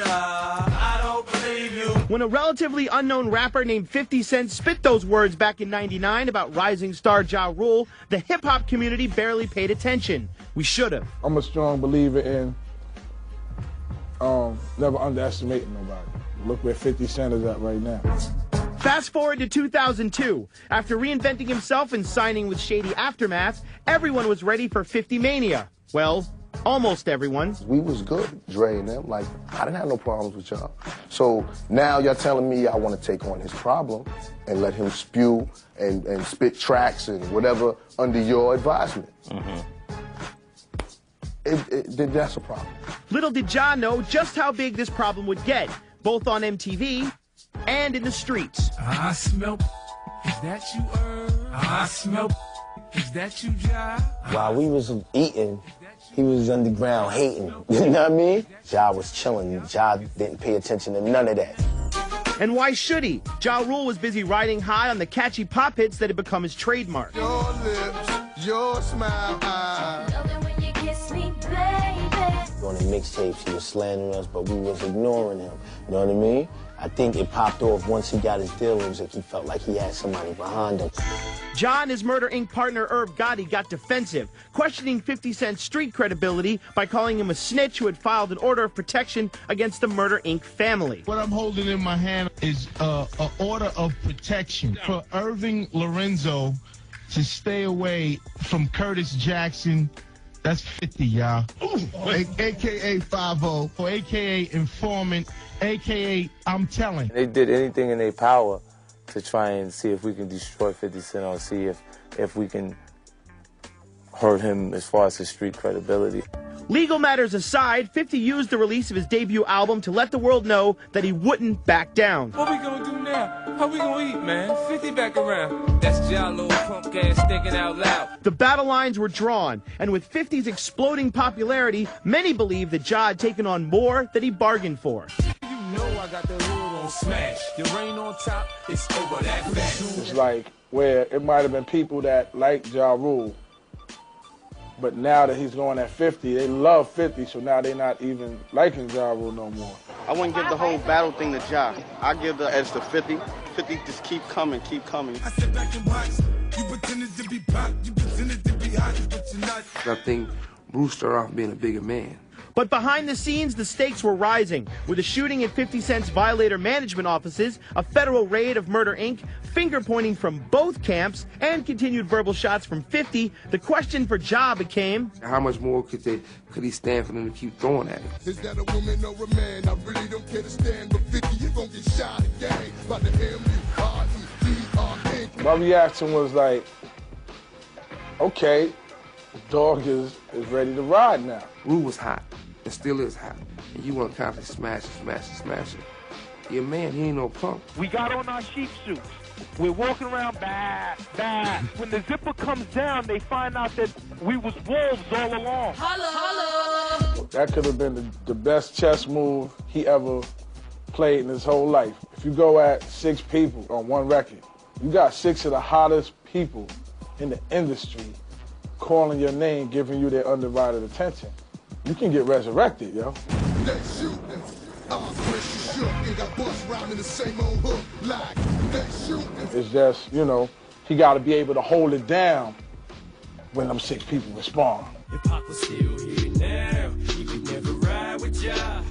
I don't believe you. When a relatively unknown rapper named 50 Cent spit those words back in '99 about rising star Ja Rule, the hip-hop community barely paid attention. We should have. I'm a strong believer in never underestimating nobody. Look where 50 Cent is at right now. Fast forward to 2002. After reinventing himself and signing with Shady Aftermath, everyone was ready for 50 Mania. Well, almost everyone. We was good, Dre and them. Like, I didn't have no problems with y'all. So now y'all telling me I want to take on his problem and let him spew and spit tracks and whatever under your advisement. That's a problem. Little did Ja know just how big this problem would get, both on MTV and in the streets. I smell. Is that you, I smell. Is that you, Ja? While we was eating, he was underground hating. You know what I mean? Ja was chilling. Ja didn't pay attention to none of that. And why should he? Ja Rule was busy riding high on the catchy pop hits that had become his trademark. Your lips, your smile, On the mixtapes, he was slandering us, but we was ignoring him. You know what I mean? I think it popped off once he got his deal. It was like he felt like he had somebody behind him. Ja and his Murder Inc. partner Irv Gotti got defensive, questioning 50 Cent's street credibility by calling him a snitch who had filed an order of protection against the Murder Inc. family. What I'm holding in my hand is an order of protection for Irving Lorenzo to stay away from Curtis Jackson. That's 50, y'all. AKA 50, or AKA informant, AKA I'm telling. They did anything in their power to try and see if we can destroy 50 Cent or see if we can hurt him as far as his street credibility. Legal matters aside, 50 used the release of his debut album to let the world know that he wouldn't back down. What we gonna do now? How we gonna eat, man? 50 back around. That's Ja little punk ass thinking out loud. The battle lines were drawn, and with 50's exploding popularity, many believe that Ja had taken on more than he bargained for. You know I got the hood on smash. Your rain on top, it's over that fast. It's like where it might have been people that like Ja Rule, but now that he's going at 50, they love 50, so now they're not even liking Ja Rule no more. I wouldn't give the whole battle thing to Ja. I give the edge to 50. 50 just keep coming, keep coming. I sit back and watch. You pretended to be pop, you pretended to be hot, but you're not. I think Bruce started off being a bigger man. But behind the scenes, the stakes were rising, with a shooting at 50 Cent's Violator management offices, a federal raid of Murder Inc., finger-pointing from both camps, and continued verbal shots from 50. The question for Ja became, how much more could he stand for them to keep throwing at him? Is that a woman or a man? I really don't care to stand, but 50, you gon' get shot again. By the M-U-R-E-D-R-N. My reaction was like, okay, dog is ready to ride now. Rule was hot. It still is hot. And you want to constantly smash it. Your man, he ain't no punk. We got on our sheep suits. We're walking around, bah. When the zipper comes down, they find out that we was wolves all along. Holla! That could have been the best chess move he ever played in his whole life. If you go at 6 people on one record, you got 6 of the hottest people in the industry calling your name, giving you their undivided attention. You can get resurrected, yo. They shoot them. It's just, you know, he got to be able to hold it down when them 6 people respond. If Pac was still here now, he could never ride with Ja.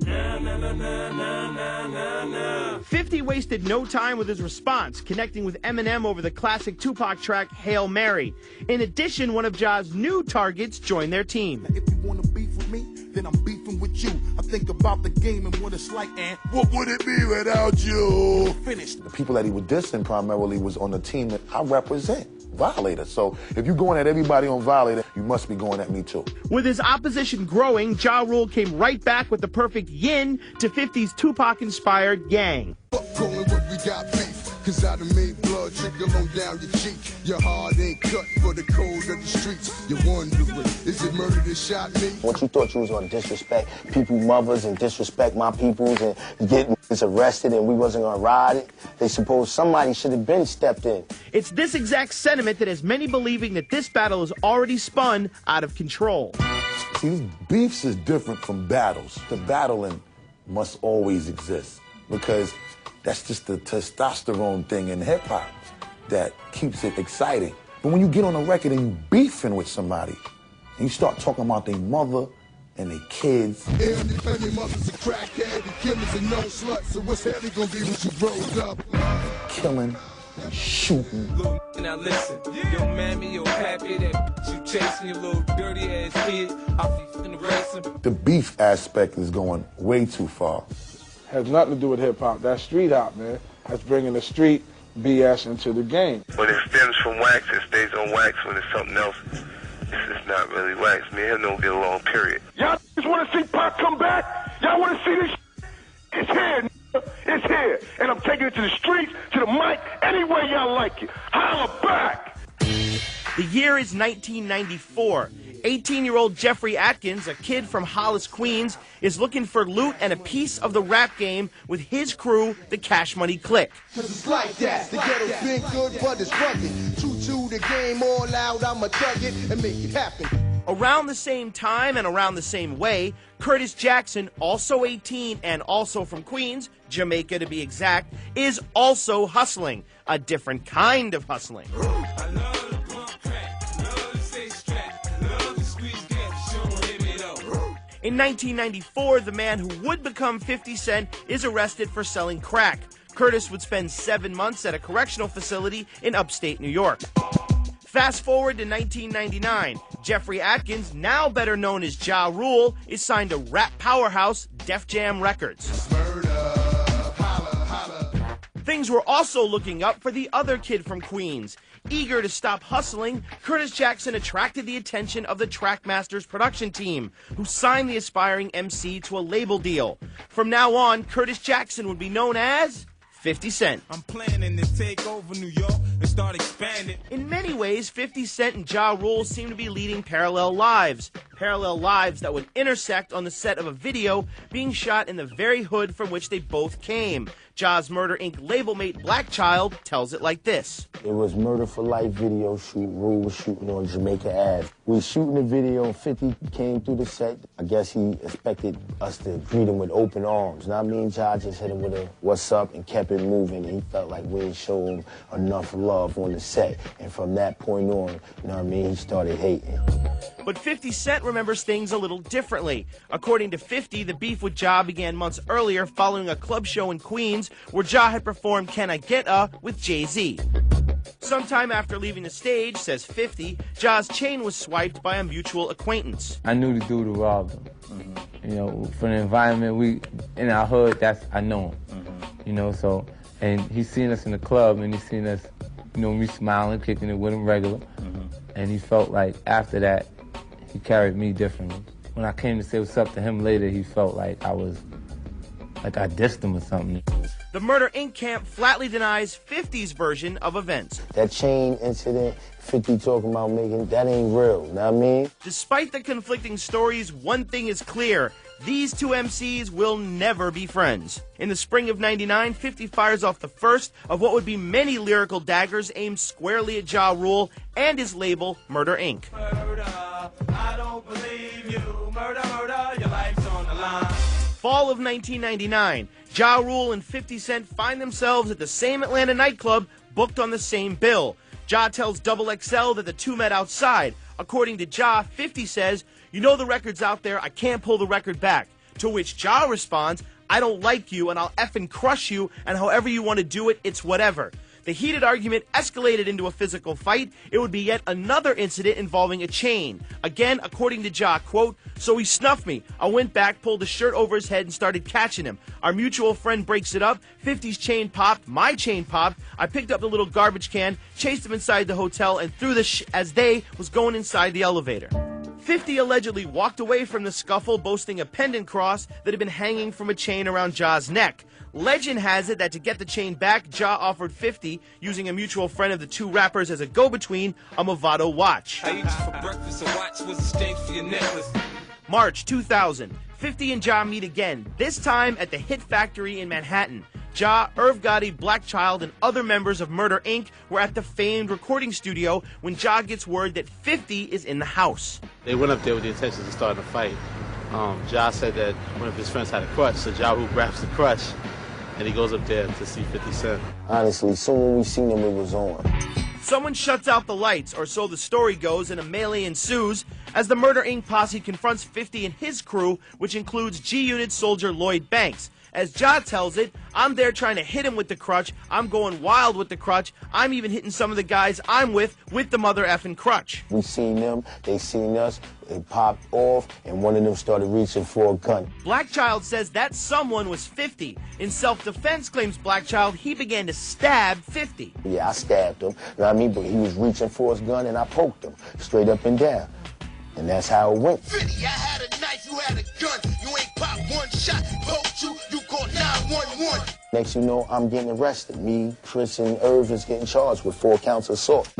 Nah, nah, nah, nah, nah, nah, nah. 50 wasted no time with his response, connecting with Eminem over the classic Tupac track Hail Mary. In addition, one of Ja's new targets joined their team. If you want to beef with me, then I'm beefing with you. I think about the game and what it's like, and what would it be without you? Finished. The people that he was dissing primarily was on the team that I represent, Violator. So if you're going at everybody on Violator, you must be going at me too. With his opposition growing, Ja Rule came right back with the perfect yin to 50's Tupac-inspired Gang. Cause I done made blood trickle on down your cheek. Your heart ain't cut for the cold of the streets. You're wondering, is it murder that shot me? Once you thought you was gonna disrespect people's mothers and disrespect my peoples and get us arrested and we wasn't gonna ride it, they suppose somebody should have been stepped in. It's this exact sentiment that has many believing that this battle is already spun out of control. See, beefs is different from battles. The battling must always exist because that's just the testosterone thing in hip-hop that keeps it exciting. But when you get on a record and you beefing with somebody, and you start talking about their mother and their kids. Your mother's a crackhead, and Kim is a no slut, so what's hell gonna be when she grows up? Killing and shooting. Now listen, yo mammy, yo happy that you chasing your little dirty ass kid off you finna race him. The beef aspect is going way too far. Has nothing to do with hip-hop. That's street hop, man. That's bringing the street BS into the game. When it stems from wax, it stays on wax. When it's something else, it's just not really wax. Me and him don't get along, period. Y'all just want to see Pop come back? Y'all want to see this? It's here, it's here. And I'm taking it to the streets, to the mic, any way y'all like it. Holla back! The year is 1994. 18-year-old Jeffrey Atkins, a kid from Hollis, Queens, is looking for loot and a piece of the rap game with his crew, the Cash Money Clique. Cause it's like that. The ghetto's been good, but it's rugged. True to the game, all out, I'ma tug it and make it happen. Around the same time and around the same way, Curtis Jackson, also 18 and also from Queens, Jamaica to be exact, is also hustling. A different kind of hustling. In 1994, the man who would become 50 Cent is arrested for selling crack. Curtis would spend 7 months at a correctional facility in upstate New York. Fast forward to 1999. Jeffrey Atkins, now better known as Ja Rule, is signed to rap powerhouse Def Jam Records. Things were also looking up for the other kid from Queens. Eager to stop hustling, Curtis Jackson attracted the attention of the Trackmasters production team, who signed the aspiring MC to a label deal. From now on, Curtis Jackson would be known as 50 Cent. I'm planning to take over New York and start expanding. In many ways, 50 Cent and Ja Rule seem to be leading parallel lives that would intersect on the set of a video being shot in the very hood from which they both came. Ja's Murder Inc. label mate Black Child tells it like this. It was Murder for Life video shoot. Rule was shooting on Jamaica Ave. We were shooting the video and 50 came through the set. I guess he expected us to greet him with open arms. Now me and Ja just hit him with a what's up and kept it moving. He felt like we didn't show him enough love on the set. And from that point on, you know what I mean, he started hating. But 50 Cent remembers things a little differently. According to 50, the beef with Ja began months earlier following a club show in Queens where Ja had performed Can I Get A with Jay-Z. Sometime after leaving the stage, says 50, Ja's chain was swiped by a mutual acquaintance. I knew the dude who robbed him. You know, from the environment we in our hood, I know him. You know, so, and he's seen us in the club and he's seen us, you know, me smiling, kicking it with him regular. And he felt like after that, he carried me differently. When I came to say what's up to him later, he felt like I dissed him or something. The Murder Inc. camp flatly denies 50's version of events. That chain incident, 50 talking about making, that ain't real, know what I mean? Despite the conflicting stories, one thing is clear. These two MCs will never be friends. In the spring of '99, 50 fires off the first of what would be many lyrical daggers aimed squarely at Ja Rule and his label, Murder Inc. Murder, I don't believe you. Murder, murder, your life's on the line. Fall of 1999, Ja Rule and 50 Cent find themselves at the same Atlanta nightclub, booked on the same bill. Ja tells XXL that the two met outside. According to Ja, 50 says, "You know the record's out there, I can't pull the record back." To which Ja responds, "I don't like you and I'll effing crush you, and however you want to do it, it's whatever." The heated argument escalated into a physical fight. It would be yet another incident involving a chain. Again, according to Ja, quote, "So he snuffed me. I went back, pulled his shirt over his head, and started catching him. Our mutual friend breaks it up. 50's chain popped. My chain popped. I picked up the little garbage can, chased him inside the hotel, and threw the as they was going inside the elevator." 50 allegedly walked away from the scuffle, boasting a pendant cross that had been hanging from a chain around Ja's neck. Legend has it that to get the chain back, Ja offered 50, using a mutual friend of the two rappers as a go-between, a Movado watch. I eat you for breakfast, a watch was a stink for your necklace. March 2000, 50 and Ja meet again, this time at the Hit Factory in Manhattan. Ja, Irv Gotti, Black Child, and other members of Murder Inc. were at the famed recording studio when Ja gets word that 50 is in the house. They went up there with the intention of starting a fight. Ja said that one of his friends had a crutch, so Ja Rule grabs the crutch, and he goes up there to see 50 Cent. Honestly, soon when we seen him, it was on. Someone shuts out the lights, or so the story goes, and a melee ensues as the Murder Inc. posse confronts 50 and his crew, which includes G-Unit soldier Lloyd Banks. As Ja tells it, I'm there trying to hit him with the crutch, I'm going wild with the crutch, I'm even hitting some of the guys I'm with the mother effing crutch. We seen them, they seen us, they popped off, and one of them started reaching for a gun. Blackchild says that someone was 50. In self-defense, claims Blackchild, he began to stab 50. Yeah, I stabbed him, you know what I mean? But he was reaching for his gun, and I poked him, straight up and down. And that's how it went. 50, I had a knife, you had a gun. You ain't pop one shot, poked you called 911. Next you know, I'm getting arrested. Me, Chris, and Irv is getting charged with 4 counts of assault.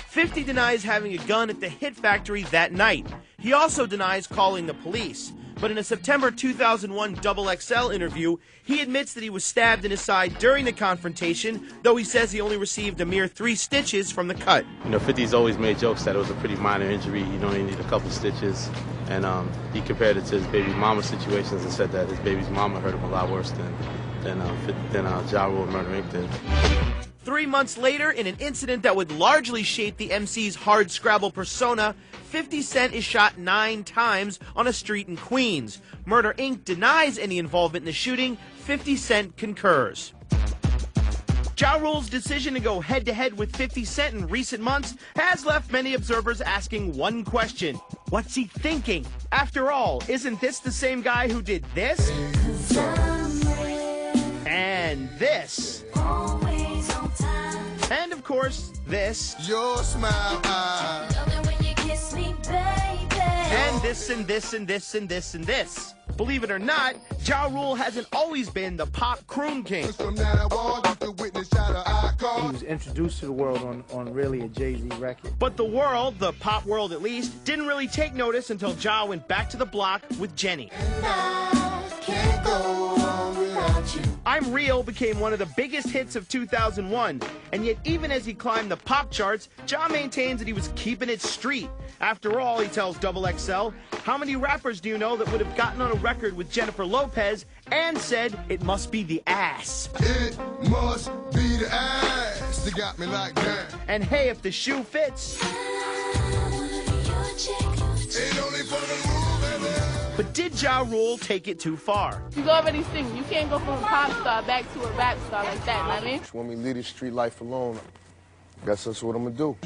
50 denies having a gun at the Hit Factory that night. He also denies calling the police. But in a September 2001 XXL interview, he admits that he was stabbed in his side during the confrontation, though he says he only received a mere 3 stitches from the cut. You know, 50's always made jokes that it was a pretty minor injury. You only need a couple stitches. And he compared it to his baby mama situations and said that his baby's mama hurt him a lot worse than Ja Rule Murder Inc. did. 3 months later, in an incident that would largely shape the MC's hard Scrabble persona, 50 Cent is shot 9 times on a street in Queens. Murder Inc. denies any involvement in the shooting. 50 Cent concurs. Ja Rule's decision to go head-to-head with 50 Cent in recent months has left many observers asking one question. What's he thinking? After all, isn't this the same guy who did this? And this? And of course, this. Your smile, and this and this and this and this and this. Believe it or not, Ja Rule hasn't always been the pop croon king. He was introduced to the world on really a Jay-Z record. But the world, the pop world at least, didn't really take notice until Ja went back to the block with Jenny. And I can't go on without you. I'm Real became one of the biggest hits of 2001, and yet even as he climbed the pop charts, Ja maintains that he was keeping it street. After all, he tells XXL, how many rappers do you know that would have gotten on a record with Jennifer Lopez and said it must be the ass? It must be the ass that got me like that. And hey, if the shoe fits. Ain't only for the rule, baby. But did Ja Rule take it too far? He's already singing. You can't go from a pop star back to a rap star like that, you know what I mean? When we leave this street life alone, guess that's what I'm gonna do.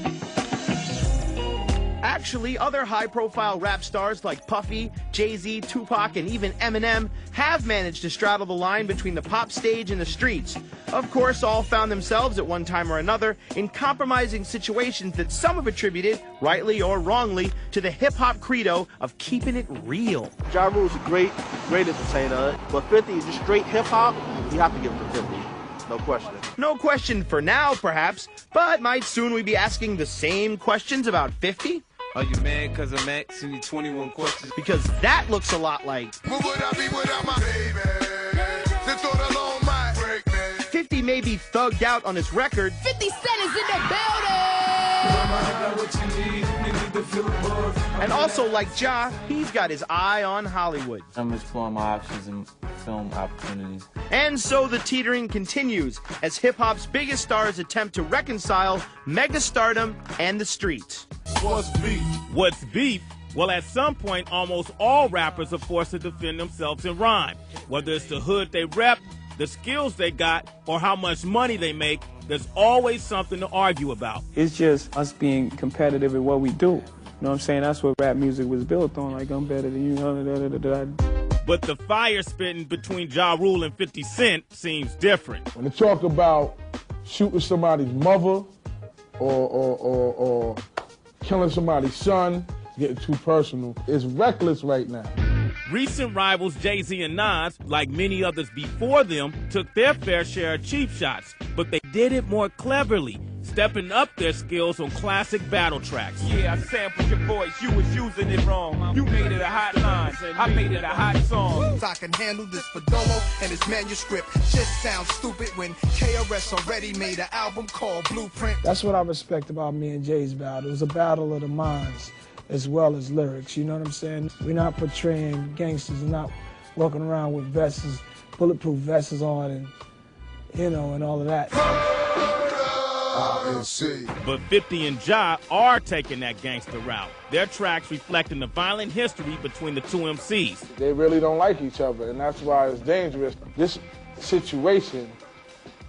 Actually, other high-profile rap stars like Puffy, Jay-Z, Tupac, and even Eminem have managed to straddle the line between the pop stage and the streets. Of course, all found themselves at one time or another in compromising situations that some have attributed, rightly or wrongly, to the hip-hop credo of keeping it real. Ja Rule's a great entertainer, but 50 is just straight hip-hop. You have to give it to 50. No question. No question for now, perhaps, but might soon we be asking the same questions about 50? Are you mad cause I'm asking you 21 questions? Because that looks a lot like... What would I be without my baby? This thought alone might break me. 50 may be thugged out on his record. 50 Cent is in the building! And also, like Ja, he's got his eye on Hollywood. I'm exploring my options and film opportunities. And so the teetering continues as hip-hop's biggest stars attempt to reconcile megastardom and the streets. What's beef? What's beef? Well, at some point, almost all rappers are forced to defend themselves in rhyme. Whether it's the hood they rep, the skills they got, or how much money they make, there's always something to argue about. It's just us being competitive in what we do. You know what I'm saying? That's what rap music was built on, like I'm better than you. But the fire spitting between Ja Rule and 50 Cent seems different. When they talk about shooting somebody's mother or killing somebody's son, getting too personal, it's reckless right now. Recent rivals Jay-Z and Nas, like many others before them, took their fair share of cheap shots, but they did it more cleverly, stepping up their skills on classic battle tracks. Yeah, I sampled your voice, you was using it wrong. You made it a hot line, I made it a hot song. I can handle this for Dolo and his manuscript. Just sounds stupid when KRS already made an album called Blueprint. That's what I respect about me and Jay's battle. It was a battle of the minds. as well as lyrics, you know what I'm saying? We're not portraying gangsters and not walking around with vests, bulletproof vests on and, you know, and all of that. But 50 and Ja are taking that gangster route. Their tracks reflecting the violent history between the two MCs. They really don't like each other, and that's why it's dangerous. This situation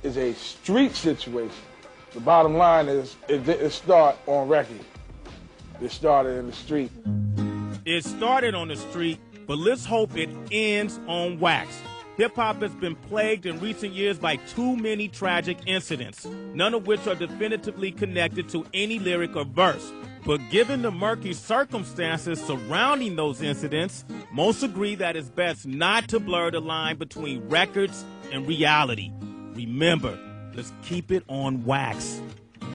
is a street situation. The bottom line is it didn't start on record. It started in the street. It started on the street, but let's hope it ends on wax. Hip-hop has been plagued in recent years by too many tragic incidents, none of which are definitively connected to any lyric or verse. But given the murky circumstances surrounding those incidents, most agree that it's best not to blur the line between records and reality. Remember, let's keep it on wax.